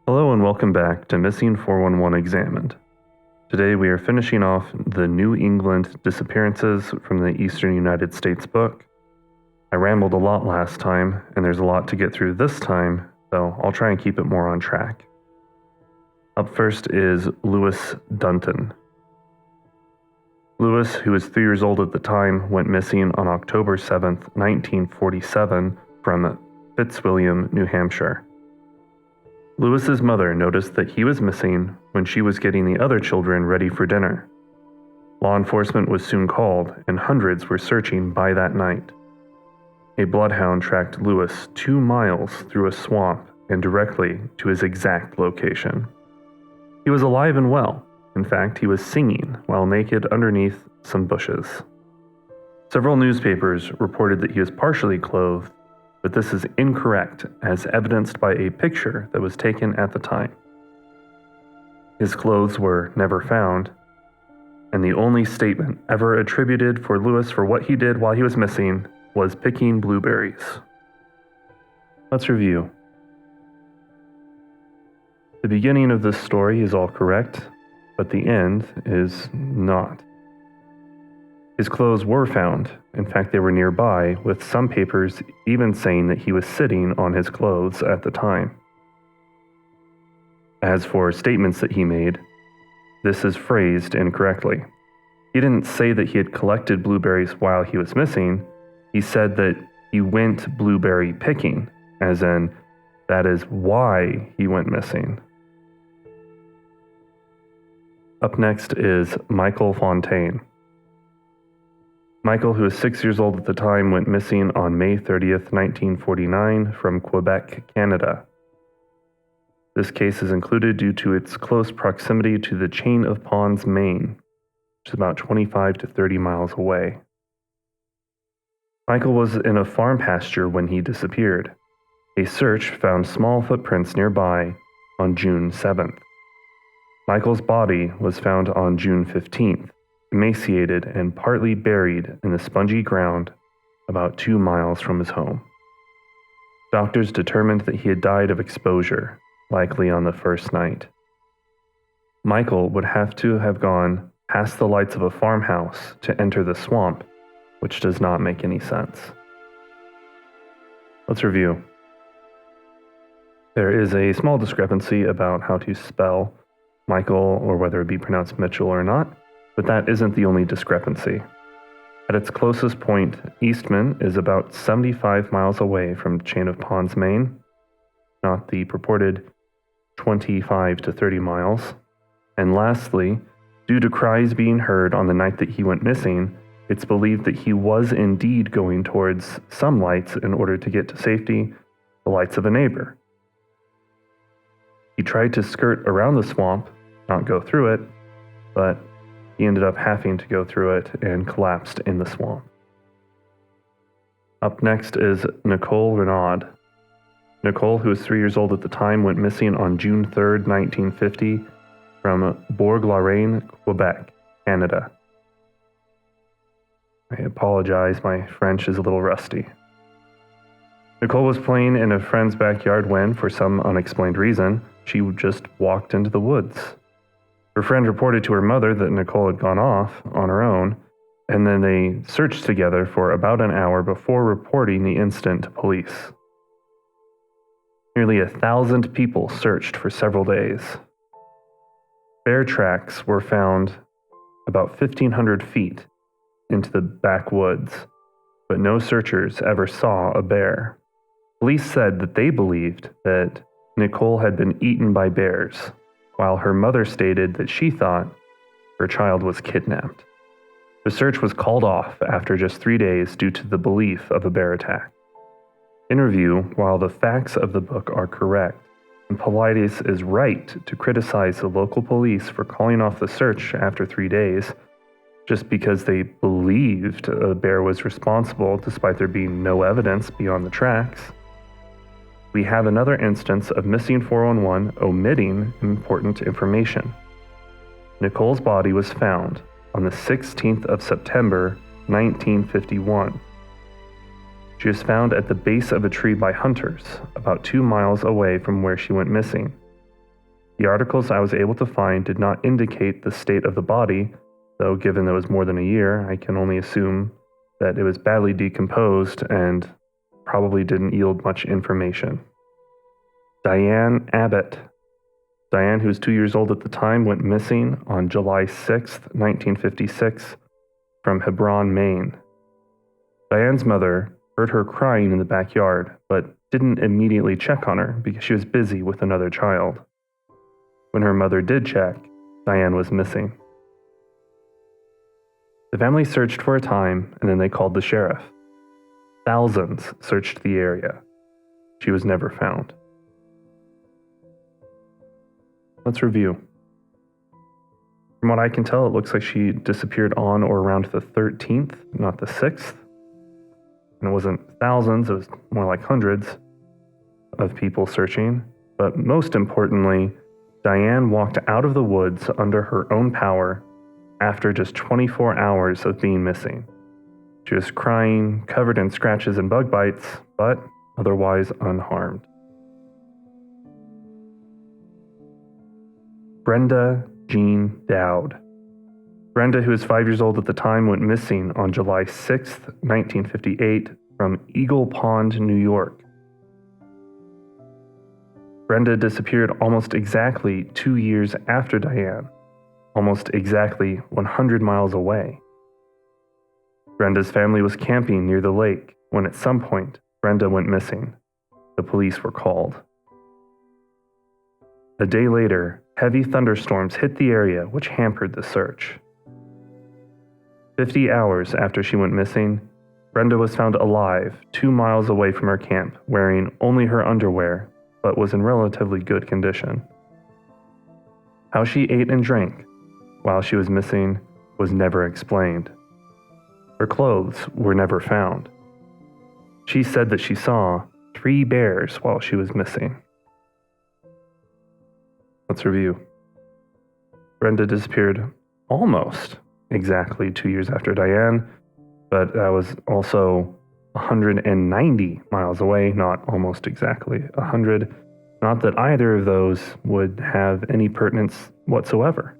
Hello and welcome back to Missing 411 Examined. Today we are finishing off the New England Disappearances from the Eastern United States book. I rambled a lot last time, and there's a lot to get through this time, so I'll try and keep it more on track. Up first is Louis Dunton. Louis, who was 3 years old at the time, went missing on October 7th, 1947 from Fitzwilliam, New Hampshire. Louis's mother noticed that he was missing when she was getting the other children ready for dinner. Law enforcement was soon called, and hundreds were searching by that night. A bloodhound tracked Louis 2 miles through a swamp and directly to his exact location. He was alive and well. In fact, he was singing while naked underneath some bushes. Several newspapers reported that he was partially clothed, but this is incorrect, as evidenced by a picture that was taken at the time. His clothes were never found, and the only statement ever attributed for Louis for what he did while he was missing was picking blueberries. Let's review. The beginning of this story is all correct, but the end is not. His clothes were found. In fact, they were nearby, with some papers even saying that he was sitting on his clothes at the time. As for statements that he made, this is phrased incorrectly. He didn't say that he had collected blueberries while he was missing. He said that he went blueberry picking, as in, that is why he went missing. Up next is Michael Fontaine. Michael, who was 6 years old at the time, went missing on May 30th, 1949 from Quebec, Canada. This case is included due to its close proximity to the chain of ponds, Maine, which is about 25 to 30 miles away. Michael was in a farm pasture when he disappeared. A search found small footprints nearby on June 7th. Michael's body was found on June 15th. Emaciated and partly buried in the spongy ground about 2 miles from his home. Doctors determined that he had died of exposure, likely on the first night. Michael would have to have gone past the lights of a farmhouse to enter the swamp, which does not make any sense. Let's review. There is a small discrepancy about how to spell Michael, or whether it be pronounced Mitchell or not, but that isn't the only discrepancy. At its closest point, Eastman is about 75 miles away from Chain of Ponds, Maine, not the purported 25 to 30 miles. And lastly, due to cries being heard on the night that he went missing, it's believed that he was indeed going towards some lights in order to get to safety, the lights of a neighbor. He tried to skirt around the swamp, not go through it, but he ended up having to go through it and collapsed in the swamp. Up next is Nicole Renaud. Nicole, who was 3 years old at the time, went missing on June 3rd, 1950 from Bourg-la-Reine, Quebec, Canada. I apologize, my French is a little rusty. Nicole was playing in a friend's backyard when, for some unexplained reason, she just walked into the woods. Her friend reported to her mother that Nicole had gone off on her own, and then they searched together for about an hour before reporting the incident to police. Nearly 1,000 people searched for several days. Bear tracks were found about 1,500 feet into the backwoods, but no searchers ever saw a bear. Police said that they believed that Nicole had been eaten by bears, while her mother stated that she thought her child was kidnapped. The search was called off after just 3 days due to the belief of a bear attack. In review, while the facts of the book are correct, and Paulides is right to criticize the local police for calling off the search after 3 days, just because they believed a bear was responsible despite there being no evidence beyond the tracks, we have another instance of Missing 411 omitting important information. Nicole's body was found on the 16th of September, 1951. She was found at the base of a tree by hunters, about 2 miles away from where she went missing. The articles I was able to find did not indicate the state of the body, though given that it was more than a year, I can only assume that it was badly decomposed and probably didn't yield much information. Diane Abbott. Diane, who was 2 years old at the time, went missing on July 6, 1956, from Hebron, Maine. Diane's mother heard her crying in the backyard, but didn't immediately check on her because she was busy with another child. When her mother did check, Diane was missing. The family searched for a time, and then they called the sheriff. Thousands searched the area. She was never found. Let's review. From what I can tell, it looks like she disappeared on or around the 13th, not the 6th. And it wasn't thousands, it was more like hundreds of people searching. But most importantly, Diane walked out of the woods under her own power after just 24 hours of being missing. She was crying, covered in scratches and bug bites, but otherwise unharmed. Brenda Jean Doud. Brenda, who was 5 years old at the time, went missing on July 6, 1958, from Eagle Pond, New York. Brenda disappeared almost exactly 2 years after Diane, almost exactly 100 miles away. Brenda's family was camping near the lake when at some point Brenda went missing. The police were called. A day later, heavy thunderstorms hit the area, which hampered the search. 50 hours after she went missing, Brenda was found alive 2 miles away from her camp, wearing only her underwear, but was in relatively good condition. How she ate and drank while she was missing was never explained. Her clothes were never found. She said that she saw 3 bears while she was missing. Let's review. Brenda disappeared almost exactly 2 years after Diane, but that was also 190 miles away, not almost exactly 100. Not that either of those would have any pertinence whatsoever.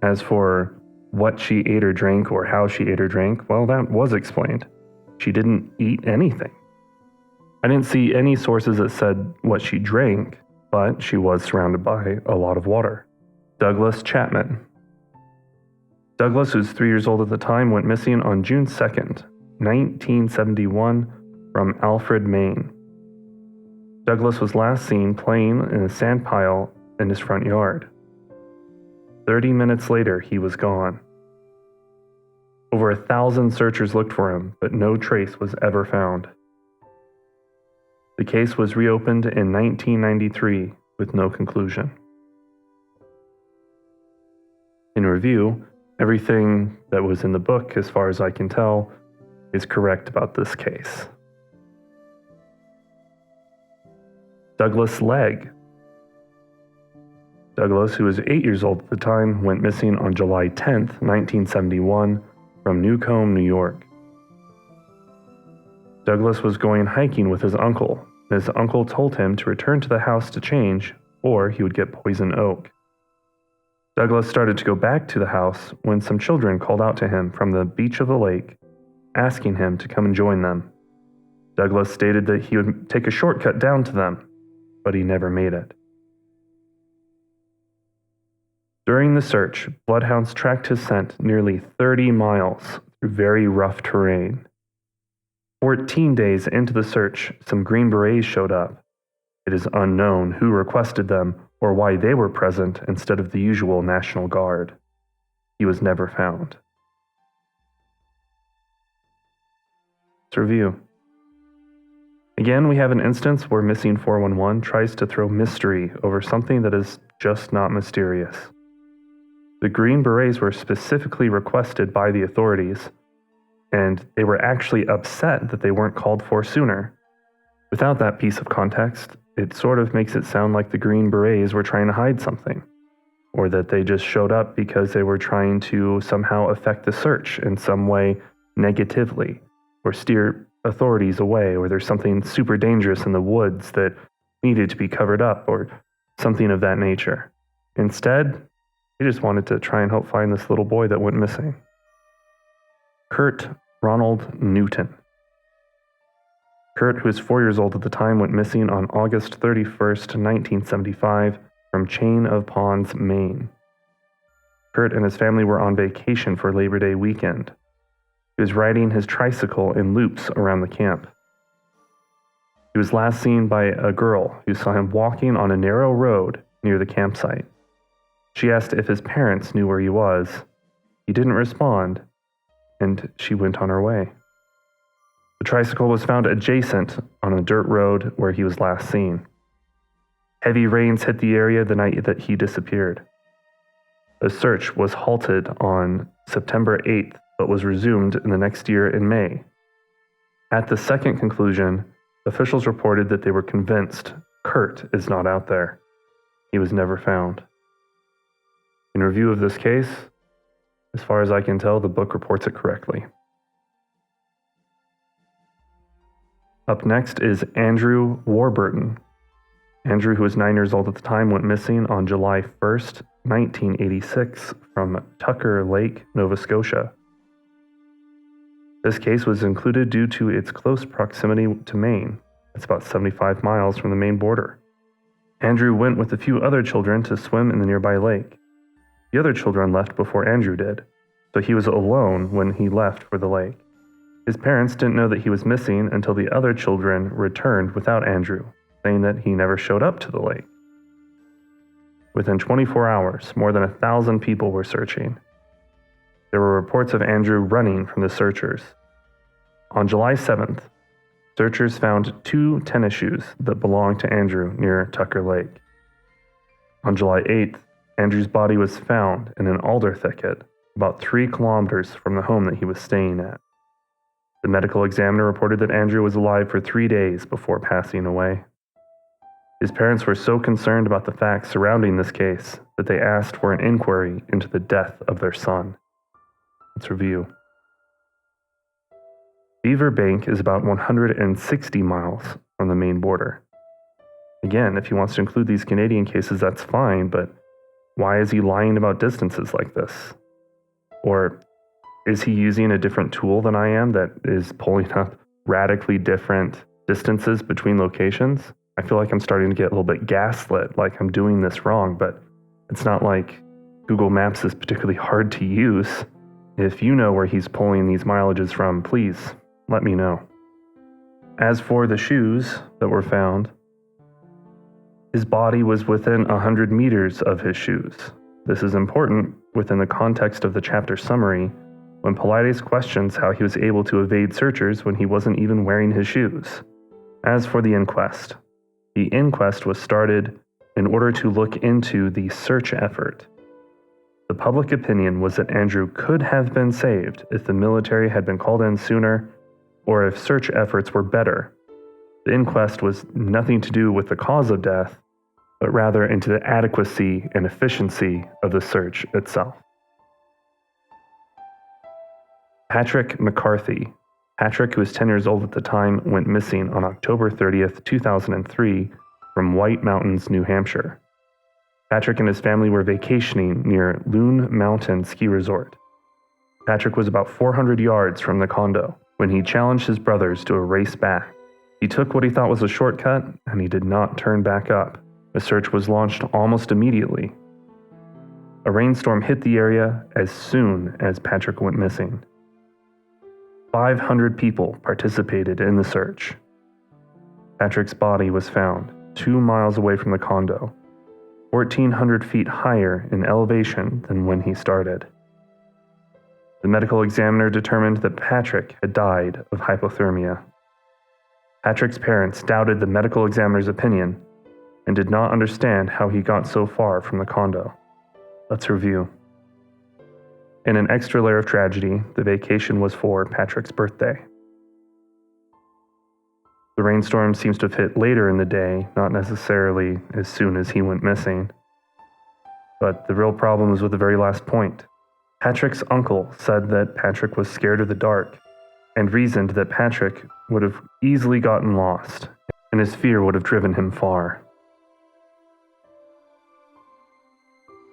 As for what she ate or drank or how she ate or drank, well, that was explained. She didn't eat anything. I didn't see any sources that said what she drank, but she was surrounded by a lot of water. Douglas Chapman. Douglas, who was 3 years old at the time, went missing on June 2nd, 1971, from Alfred, Maine. Douglas was last seen playing in a sand pile in his front yard. 30 minutes later, he was gone. Over 1,000 searchers looked for him, but no trace was ever found. The case was reopened in 1993 with no conclusion. In review, everything that was in the book, as far as I can tell, is correct about this case. Douglas Legg. Douglas, who was 8 years old at the time, went missing on July 10th, 1971, from Newcomb, New York. Douglas was going hiking with his uncle. His uncle told him to return to the house to change, or he would get poison oak. Douglas started to go back to the house when some children called out to him from the beach of the lake, asking him to come and join them. Douglas stated that he would take a shortcut down to them, but he never made it. During the search, bloodhounds tracked his scent nearly 30 miles through very rough terrain. 14 days into the search, some Green Berets showed up. It is unknown who requested them or why they were present instead of the usual National Guard. He was never found. Let's review. Again, we have an instance where Missing 411 tries to throw mystery over something that is just not mysterious. The Green Berets were specifically requested by the authorities, and they were actually upset that they weren't called for sooner. Without that piece of context, it sort of makes it sound like the Green Berets were trying to hide something, or that they just showed up because they were trying to somehow affect the search in some way negatively, or steer authorities away, or there's something super dangerous in the woods that needed to be covered up, or something of that nature. Instead, they just wanted to try and help find this little boy that went missing. Kurt Ronald Newton. Kurt, who was 4 years old at the time, went missing on August 31st, 1975, from Chain of Ponds, Maine. Kurt and his family were on vacation for Labor Day weekend. He was riding his tricycle in loops around the camp. He was last seen by a girl who saw him walking on a narrow road near the campsite. She asked if his parents knew where he was. He didn't respond, and she went on her way. The tricycle was found adjacent on a dirt road where he was last seen. Heavy rains hit the area the night that he disappeared. A search was halted on September 8th, but was resumed in the next year in May. At the second conclusion, officials reported that they were convinced Kurt is not out there. He was never found. In review of this case, as far as I can tell, the book reports it correctly. Up next is Andrew Warburton. Andrew, who was 9 years old at the time, went missing on July 1st, 1986, from Tucker Lake, Nova Scotia. This case was included due to its close proximity to Maine. It's about 75 miles from the Maine border. Andrew went with a few other children to swim in the nearby lake. The other children left before Andrew did, so he was alone when he left for the lake. His parents didn't know that he was missing until the other children returned without Andrew, saying that he never showed up to the lake. Within 24 hours, more than 1,000 people were searching. There were reports of Andrew running from the searchers. On July 7th, searchers found 2 tennis shoes that belonged to Andrew near Tucker Lake. On July 8th, Andrew's body was found in an alder thicket about 3 kilometers from the home that he was staying at. The medical examiner reported that Andrew was alive for 3 days before passing away. His parents were so concerned about the facts surrounding this case that they asked for an inquiry into the death of their son. Let's review. Beaver Bank is about 160 miles from the Maine border. Again, if he wants to include these Canadian cases, that's fine, but why is he lying about distances like this? Or is he using a different tool than I am that is pulling up radically different distances between locations? I feel like I'm starting to get a little bit gaslit, like I'm doing this wrong, but it's not like Google Maps is particularly hard to use. If you know where he's pulling these mileages from, please let me know. As for the shoes that were found, his body was within 100 meters of his shoes. This is important within the context of the chapter summary when Paulides questions how he was able to evade searchers when he wasn't even wearing his shoes. As for the inquest was started in order to look into the search effort. The public opinion was that Andrew could have been saved if the military had been called in sooner or if search efforts were better. The inquest was nothing to do with the cause of death, but rather into the adequacy and efficiency of the search itself. Patric McCarthy. Patric, who was 10 years old at the time, went missing on October 30th, 2003, from White Mountains, New Hampshire. Patric and his family were vacationing near Loon Mountain Ski Resort. Patric was about 400 yards from the condo when he challenged his brothers to a race back. He took what he thought was a shortcut, and he did not turn back up. A search was launched almost immediately. A rainstorm hit the area as soon as Patric went missing. 500 people participated in the search. Patric's body was found 2 miles away from the condo, 1,400 feet higher in elevation than when he started. The medical examiner determined that Patric had died of hypothermia. Patric's parents doubted the medical examiner's opinion and did not understand how he got so far from the condo. Let's review. In an extra layer of tragedy, the vacation was for Patric's birthday. The rainstorm seems to have hit later in the day, not necessarily as soon as he went missing. But the real problem was with the very last point. Patric's uncle said that Patric was scared of the dark and reasoned that Patric would have easily gotten lost, and his fear would have driven him far.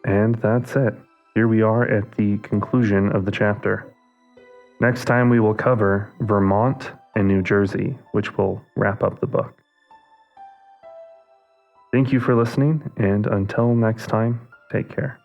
And that's it. Here we are at the conclusion of the chapter. Next time we will cover Vermont and New Jersey, which will wrap up the book. Thank you for listening, and until next time, take care.